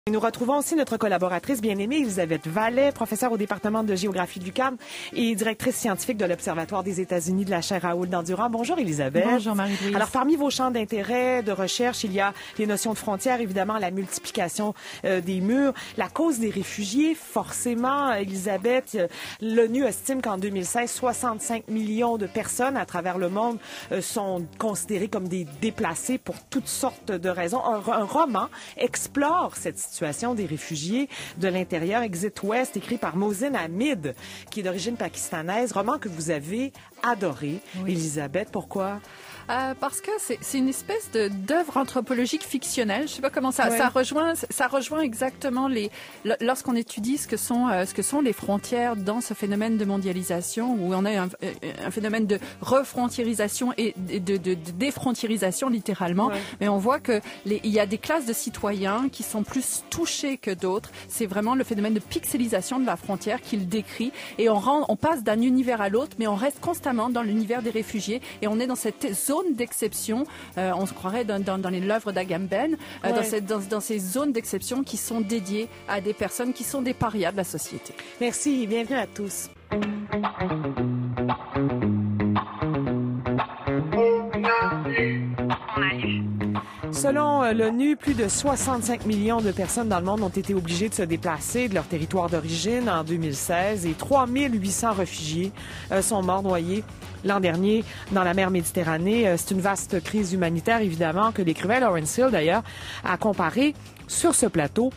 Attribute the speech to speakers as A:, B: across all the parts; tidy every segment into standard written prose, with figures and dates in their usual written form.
A: Et nous retrouvons aussi notre collaboratrice bien-aimée, Elisabeth Vallet, professeure au département de géographie de l'UQAM et directrice scientifique de l'Observatoire des États-Unis de la chaire Raoul Dandurand. Bonjour Elisabeth.
B: Bonjour Marie-Louise.
A: Alors parmi vos champs d'intérêt, de recherche, il y a les notions de frontières, évidemment la multiplication des murs, la cause des réfugiés, forcément, Elisabeth. L'ONU estime qu'en 2016, 65 millions de personnes à travers le monde sont considérées comme des déplacés pour toutes sortes de raisons. Un roman explore cette situation des réfugiés de l'intérieur, Exit West, écrit par Mohsin Hamid, qui est d'origine pakistanaise, roman que vous avez adoré. Oui. Elisabeth, pourquoi?
B: Parce que c'est une espèce d'œuvre anthropologique fictionnelle. Je sais pas comment ça rejoint exactement lorsqu'on étudie ce que sont les frontières dans ce phénomène de mondialisation où on a un phénomène de refrontiérisation et de défrontiérisation littéralement. Ouais. Mais on voit que il y a des classes de citoyens qui sont plus touchés que d'autres. C'est vraiment le phénomène de pixelisation de la frontière qu'il décrit et on passe d'un univers à l'autre, mais on reste constamment dans l'univers des réfugiés et on est dans cette zone d'exception, on se croirait dans l'œuvre d'Agamben, dans ces zones d'exception qui sont dédiées à des personnes qui sont des parias de la société.
A: Merci et bienvenue à tous. Selon l'ONU, plus de 65 millions de personnes dans le monde ont été obligées de se déplacer de leur territoire d'origine en 2016 et 3800 réfugiés sont morts noyés l'an dernier dans la mer Méditerranée. C'est une vaste crise humanitaire, évidemment, que l'écrivain Lawrence Hill, d'ailleurs, a comparé sur ce plateau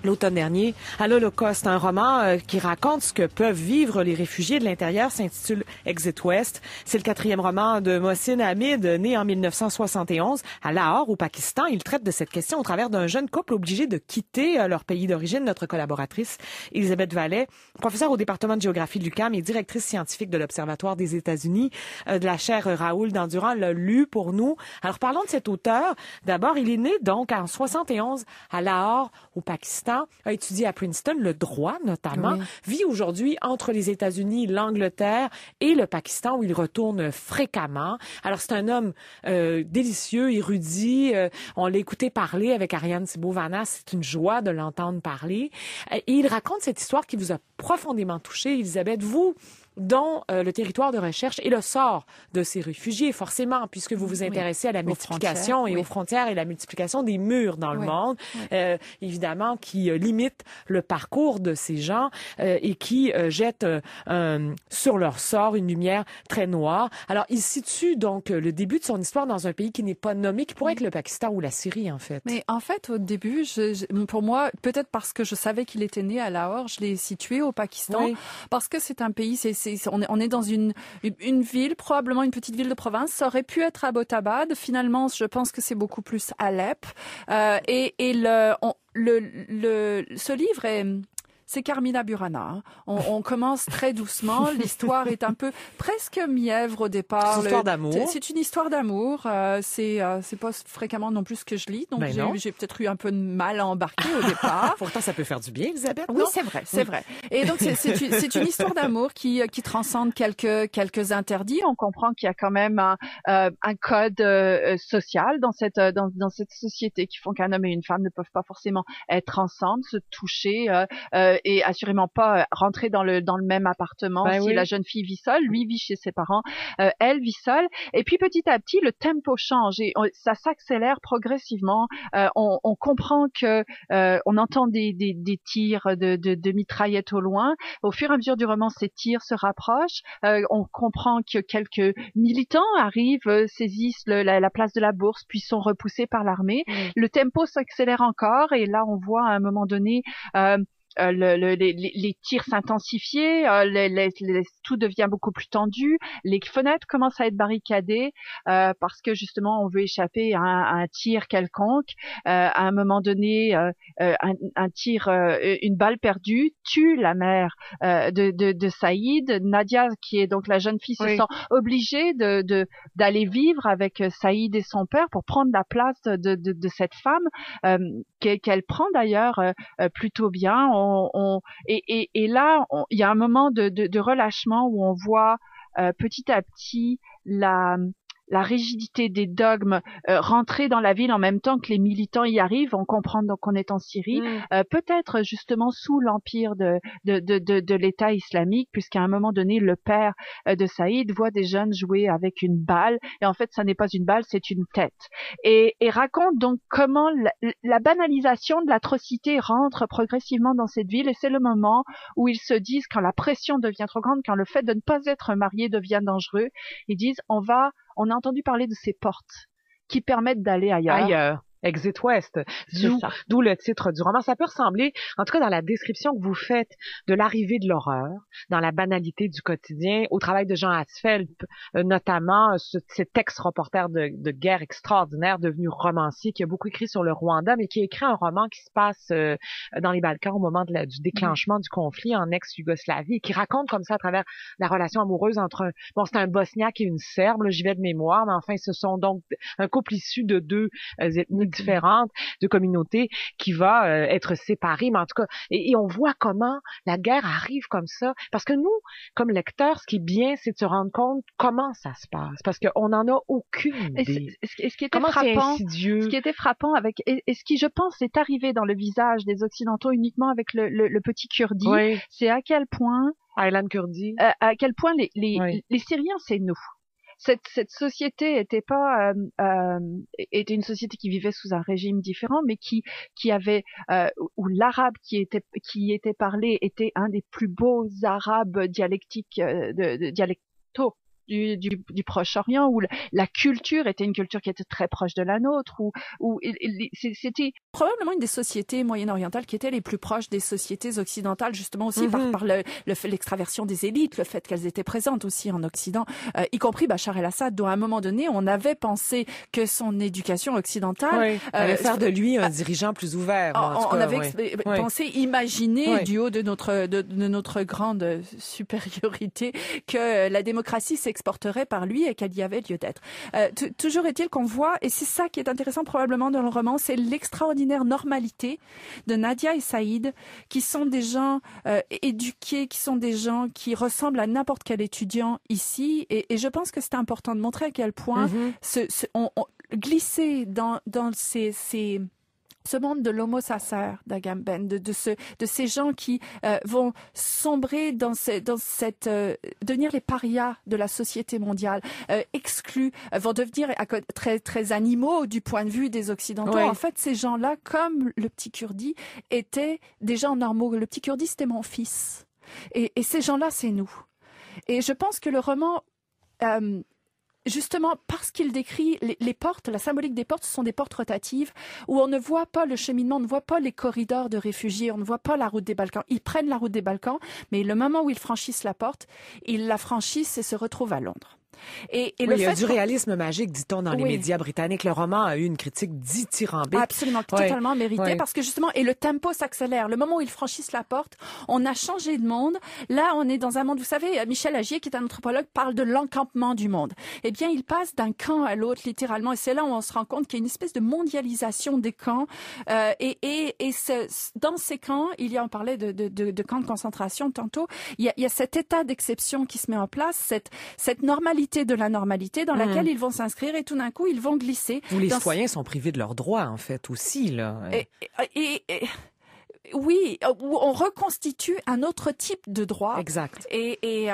A: l'automne dernier à l'Holocauste. Un roman qui raconte ce que peuvent vivre les réfugiés de l'intérieur s'intitule Exit West. C'est le 4e roman de Mohsin Hamid, né en 1971 à Lahore, au Pakistan. Il traite de cette question au travers d'un jeune couple obligé de quitter leur pays d'origine. Notre collaboratrice, Elisabeth Vallet, professeure au département de géographie de l'UQAM et directrice scientifique de l'Observatoire des États-Unis de la chaire Raoul Dandurand, l'a lu pour nous. Alors parlons de cet auteur. D'abord, il est né donc en 71 à Lahore, au Pakistan. A étudié à Princeton le droit notamment, vit aujourd'hui entre les États-Unis, l'Angleterre et le Pakistan où il retourne fréquemment. Alors c'est un homme délicieux, érudit, on l'a écouté parler avec Ariane Thibault-Vanas, c'est une joie de l'entendre parler. Et il raconte cette histoire qui vous a profondément touché, Elisabeth, vous dont le territoire de recherche et le sort de ces réfugiés, forcément, puisque vous vous intéressez à la multiplication et aux frontières et la multiplication des murs dans le monde, évidemment, qui limite le parcours de ces gens et qui jette sur leur sort une lumière très noire. Alors, il situe donc le début de son histoire dans un pays qui n'est pas nommé, qui pourrait être le Pakistan ou la Syrie, en fait.
B: Mais en fait, au début, pour moi, peut-être parce que je savais qu'il était né à Lahore, je l'ai situé au Pakistan, parce que c'est un pays, on est dans une ville, probablement une petite ville de province. Ça aurait pu être Abbottabad. Finalement, je pense que c'est beaucoup plus Alep. Ce livre c'est Carmina Burana. On commence très doucement. L'histoire est un peu presque mièvre au départ.
A: C'est une histoire d'amour.
B: C'est une histoire d'amour. C'est pas fréquemment non plus ce que je lis. Donc j'ai peut-être eu un peu de mal à embarquer au départ.
A: Pourtant, ça peut faire du bien, Elisabeth.
B: Oui, c'est vrai, c'est vrai. Et donc c'est une histoire d'amour qui transcende quelques interdits. On comprend qu'il y a quand même un code social dans cette société qui font qu'un homme et une femme ne peuvent pas forcément être ensemble, se toucher. Et assurément pas rentrer dans le même appartement. La jeune fille vit seule, lui vit chez ses parents, elle vit seule. Et puis petit à petit, le tempo change et ça s'accélère progressivement. On comprend que on entend des tirs de mitraillettes au loin. Au fur et à mesure du roman, ces tirs se rapprochent. On comprend que quelques militants arrivent, saisissent la place de la Bourse, puis sont repoussés par l'armée. Le tempo s'accélère encore et là, on voit à un moment donné les tirs s'intensifier, tout devient beaucoup plus tendu, les fenêtres commencent à être barricadées parce que justement on veut échapper à un tir quelconque. À un moment donné, un tir, une balle perdue tue la mère de Saïd. Nadia, qui est donc la jeune fille, se sent obligée d'aller vivre avec Saïd et son père pour prendre la place de cette femme qu'elle prend d'ailleurs plutôt bien. Et là, il y a un moment de relâchement où on voit petit à petit la rigidité des dogmes, rentrer dans la ville en même temps que les militants y arrivent, on comprend donc qu'on est en Syrie, peut-être justement sous l'empire de l'État islamique, puisqu'à un moment donné, le père de Saïd voit des jeunes jouer avec une balle, et en fait, ça n'est pas une balle, c'est une tête. Et raconte donc comment la banalisation de l'atrocité rentre progressivement dans cette ville, et c'est le moment où ils se disent, quand la pression devient trop grande, quand le fait de ne pas être marié devient dangereux, ils disent, on a entendu parler de ces portes qui permettent d'aller ailleurs.
A: Exit West, d'où le titre du roman. Ça peut ressembler, en tout cas dans la description que vous faites de l'arrivée de l'horreur, dans la banalité du quotidien, au travail de Jean Asfeldt, notamment cet ex-reporter de guerre extraordinaire, devenu romancier, qui a beaucoup écrit sur le Rwanda, mais qui a écrit un roman qui se passe dans les Balkans au moment du déclenchement du conflit en ex-Yougoslavie, et qui raconte comme ça à travers la relation amoureuse entre c'est un Bosniaque et une Serbe, là, j'y vais de mémoire, mais enfin ce sont donc un couple issu de deux ethnies différentes, de communautés qui va être séparée, mais en tout cas, et on voit comment la guerre arrive comme ça, parce que nous, comme lecteurs, ce qui est bien, c'est de se rendre compte comment ça se passe, parce qu'on n'en a aucune idée.
B: Et ce qui était frappant, ce qui était frappant et ce qui, je pense, est arrivé dans le visage des Occidentaux uniquement avec le petit Kurdi, c'est à quel point
A: Aylan Kurdi,
B: à quel point les Syriens, c'est nous. Cette société était une société qui vivait sous un régime différent, mais qui avait où l'arabe qui était parlé était un des plus beaux arabes dialectiques dialectaux du Proche-Orient, où la culture était une culture qui était très proche de la nôtre, où c'était
C: probablement une des sociétés moyen-orientales qui étaient les plus proches des sociétés occidentales, justement aussi par l'extraversion des élites, le fait qu'elles étaient présentes aussi en Occident, y compris Bachar el-Assad, dont à un moment donné, on avait pensé que son éducation occidentale
A: allait faire de lui un dirigeant plus ouvert.
C: On avait pensé, imaginer du haut de notre grande supériorité que la démocratie s'exporterait par lui et qu'il y avait lieu d'être. Toujours est-il qu'on voit, et c'est ça qui est intéressant probablement dans le roman, c'est l'extraordinaire normalité de Nadia et Saïd, qui sont des gens éduqués, qui sont des gens qui ressemblent à n'importe quel étudiant ici, et je pense que c'est important de montrer à quel point glisser dans ce monde de l'homo sacer d'Agamben, de ces gens qui vont sombrer dans cette devenir les parias de la société mondiale, exclus, vont devenir très très animaux du point de vue des Occidentaux. En fait, ces gens-là, comme le petit Kurdi, étaient des gens normaux. Le petit Kurdi, c'était mon fils. Et ces gens-là, c'est nous. Et je pense que le roman justement, parce qu'il décrit les portes, la symbolique des portes, ce sont des portes rotatives où on ne voit pas le cheminement, on ne voit pas les corridors de réfugiés, on ne voit pas la route des Balkans. Ils prennent la route des Balkans, mais le moment où ils franchissent la porte, ils la franchissent et se retrouvent à Londres.
A: Et il y a du réalisme magique, dit-on, dans les médias britanniques. Le roman a eu une critique dithyrambique.
C: Absolument, totalement méritée, parce que justement, et le tempo s'accélère. Le moment où ils franchissent la porte, on a changé de monde. Là, on est dans un monde, vous savez, Michel Agier, qui est un anthropologue, parle de l'encampement du monde. Eh bien, il passe d'un camp à l'autre, littéralement, et c'est là où on se rend compte qu'il y a une espèce de mondialisation des camps. Dans ces camps, on parlait de camps de concentration tantôt, il y a cet état d'exception qui se met en place, cette normalité de la normalité dans laquelle ils vont s'inscrire, et tout d'un coup ils vont glisser.
A: Où les citoyens sont privés de leurs droits, en fait, aussi, là.
C: Oui, où on reconstitue un autre type de droit.
A: Exact.
C: Et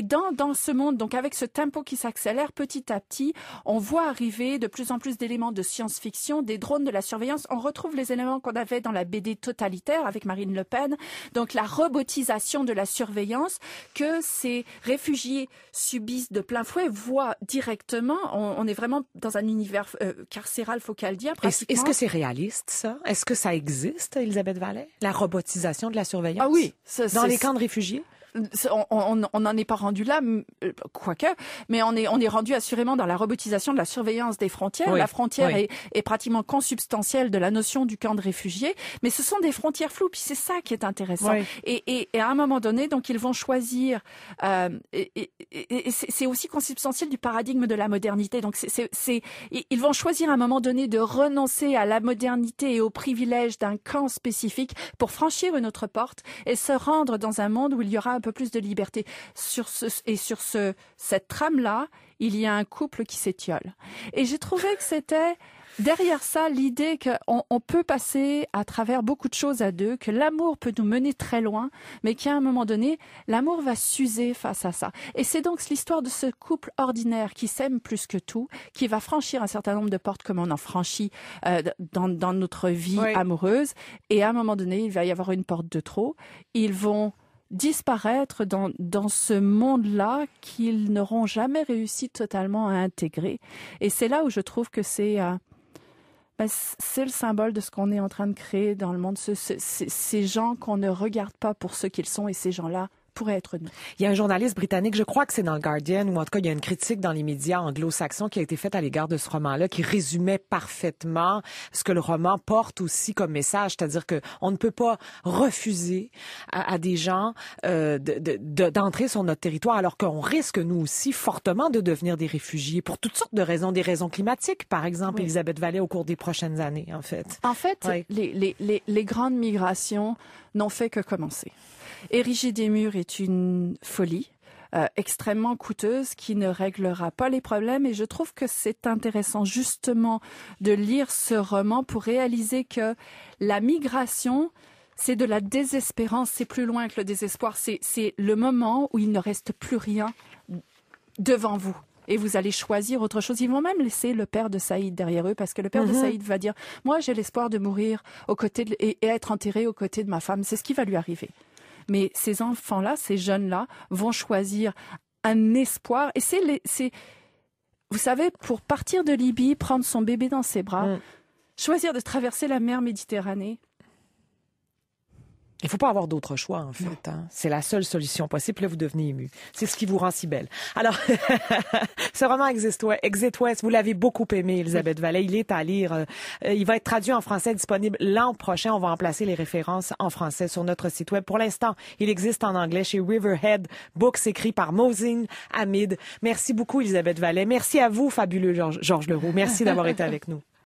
C: dans ce monde, donc avec ce tempo qui s'accélère petit à petit, on voit arriver de plus en plus d'éléments de science-fiction, des drones de la surveillance. On retrouve les éléments qu'on avait dans la BD Totalitaire avec Marine Le Pen. Donc la robotisation de la surveillance que ces réfugiés subissent de plein fouet, voient directement. On est vraiment dans un univers carcéral focaldien pratiquement.
A: Est-ce que c'est réaliste, ça? Est-ce que ça existe, Elisabeth Vallet? La robotisation de la surveillance?
C: Ah oui.
A: Dans les camps de réfugiés?
C: On n'en est pas rendu là, quoique, mais on est rendu assurément dans la robotisation de la surveillance des frontières. La frontière est pratiquement consubstantielle de la notion du camp de réfugiés, mais ce sont des frontières floues, puis c'est ça qui est intéressant. Et à un moment donné, donc ils vont choisir, et c'est aussi consubstantiel du paradigme de la modernité. Donc ils vont choisir à un moment donné de renoncer à la modernité et aux privilèges d'un camp spécifique pour franchir une autre porte et se rendre dans un monde où il y aura peu plus de liberté. Sur cette trame-là, il y a un couple qui s'étiole. Et j'ai trouvé que c'était derrière ça l'idée qu'on peut passer à travers beaucoup de choses à deux, que l'amour peut nous mener très loin, mais qu'à un moment donné, l'amour va s'user face à ça. Et c'est donc l'histoire de ce couple ordinaire qui s'aime plus que tout, qui va franchir un certain nombre de portes comme on en franchit dans notre vie amoureuse. Et à un moment donné, il va y avoir une porte de trop. Ils vont disparaître dans ce monde-là qu'ils n'auront jamais réussi totalement à intégrer. Et c'est là où je trouve que c'est le symbole de ce qu'on est en train de créer dans le monde, ces gens qu'on ne regarde pas pour ce qu'ils sont, et ces gens-là pourraient être nous.
A: Il y a un journaliste britannique, je crois que c'est dans le Guardian, ou en tout cas, il y a une critique dans les médias anglo-saxons qui a été faite à l'égard de ce roman-là, qui résumait parfaitement ce que le roman porte aussi comme message, c'est-à-dire que on ne peut pas refuser à des gens d'entrer sur notre territoire, alors qu'on risque, nous aussi, fortement de devenir des réfugiés pour toutes sortes de raisons, des raisons climatiques, par exemple, Elisabeth Vallée, au cours des prochaines années, en fait.
C: En fait, les grandes migrations n'ont fait que commencer. Ériger des murs est une folie extrêmement coûteuse qui ne réglera pas les problèmes, et je trouve que c'est intéressant justement de lire ce roman pour réaliser que la migration, c'est de la désespérance, c'est plus loin que le désespoir, c'est le moment où il ne reste plus rien devant vous. Et vous allez choisir autre chose. Ils vont même laisser le père de Saïd derrière eux, parce que le père de Saïd va dire « Moi, j'ai l'espoir de mourir et être enterré aux côtés de ma femme. » C'est ce qui va lui arriver. Mais ces enfants-là, ces jeunes-là, vont choisir un espoir. Et vous savez, pour partir de Libye, prendre son bébé dans ses bras, choisir de traverser la mer Méditerranée.
A: Il ne faut pas avoir d'autre choix, en fait. Hein. C'est la seule solution possible. Là, vous devenez ému. C'est ce qui vous rend si belle. Alors, ce roman Exit West, vous l'avez beaucoup aimé, Elisabeth Vallée. Il est à lire. Il va être traduit en français, disponible l'an prochain. On va en placer les références en français sur notre site web. Pour l'instant, il existe en anglais chez Riverhead Books, écrit par Mohsin Hamid. Merci beaucoup, Elisabeth Vallée. Merci à vous, fabuleux Georges Leroux. Merci d'avoir été avec nous.